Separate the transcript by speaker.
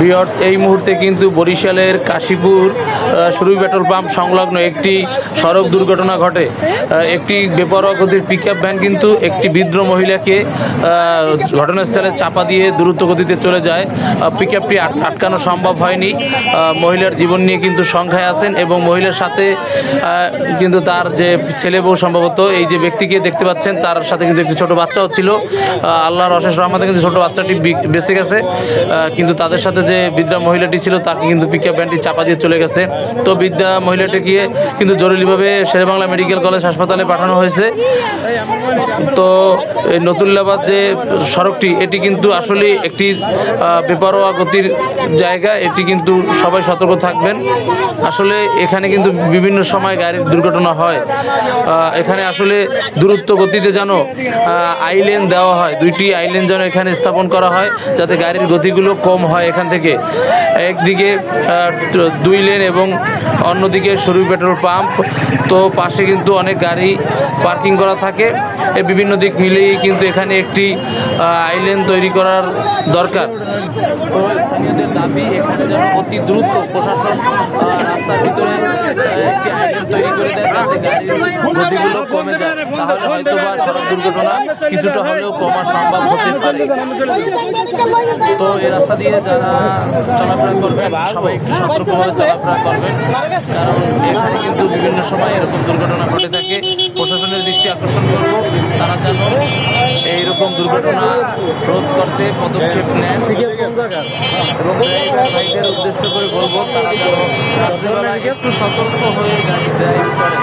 Speaker 1: Viewers, এই মুহূর্তে কিন্তু বরিশালের কাশীপুর সুরভি পেট্রোল পাম্প সংলগ্ন একটি সড়ক দুর্ঘটনা ঘটে। একটি বেপরোয়া গতির পিকআপ ভ্যান কিন্তু একটি বৃদ্ধ মহিলাকে ঘটনাস্থলে চাপা দিয়ে দ্রুত গতিতে চলে যায়। পিকআপটি আটকানো সম্ভব হয়নি। মহিলার জীবন নিয়ে কিন্তু সংখ্যায় আছেন এবং মহিলার সাথে কিন্তু তার যে ছেলে বউ সম্ভবত, এই যে ব্যক্তিকে দেখতে পাচ্ছেন তার সাথে কিন্তু একটি ছোট বাচ্চাও ছিল। আল্লাহর অশেষ রহমতে কিন্তু ছোট বাচ্চাটি বেঁচে গেছে, কিন্তু তাদের সাথে যে বৃদ্ধা মহিলাটি ছিল তাকে কিন্তু পিকআপ ভ্যানটি চাপা দিয়ে চলে গেছে। তো বৃদ্ধা মহিলাটিকে কিন্তু জরুরিভাবে শেরেবাংলা মেডিকেল কলেজ হাসপাতালে পাঠানো হয়েছে। তো এই নতুল্লাবাদ যে সড়কটি, এটি কিন্তু আসলে একটি বেপরোয়া গতির জায়গা। এটি কিন্তু সবাই সতর্ক থাকবেন। আসলে এখানে কিন্তু বিভিন্ন সময় গাড়ির দুর্ঘটনা হয়। এখানে আসলে দ্রুত গতিতে যেন আইলেন দেওয়া হয়, দুইটি আইলেন যেন এখানে স্থাপন করা হয় যাতে গাড়ির গতিগুলো কম হয়। এখান থেকে একদিকে 2 লেন এবং অন্যদিকে সুরভি পেট্রোল পাম্প। তো পাশে কিন্তু অনেক গাড়ি পার্কিং করা থাকে। এই বিভিন্ন দিক মিলিয়ে কিন্তু এখানে একটি আইলেন তৈরি করার দরকার। তো স্থানীয়দের দাবি এখানে যেন অতি দ্রুত প্রশাসন রাস্তার ভিতরে একটি আইলেন তৈরি করে দেয় যাতে গাড়ির গতিগুলো কমে যায়। তাহলে হয়তো বা সড়ক দুর্ঘটনা কিছুটা হলেও কমা সম্ভব হতে পারে। তো এই রাস্তা দিয়ে যারা চলাফেরা করবেন সবাই একটু সতর্কভাবে চলাফেরা করবেন, কারণ এখানে কিন্তু বিভিন্ন সময় এরকম দুর্ঘটনা ঘটে থাকে। প্রশাসনের দৃষ্টি আকর্ষণ করব, তারা যেন এইরকম দুর্ঘটনা রোধ করতে পদক্ষেপ নেন এবং ভাইদের উদ্দেশ্য করে বলবো তারা যেন রাত্রেবেলা একটু সতর্ক হয়ে গাড়ি ড্রাইভ করেন।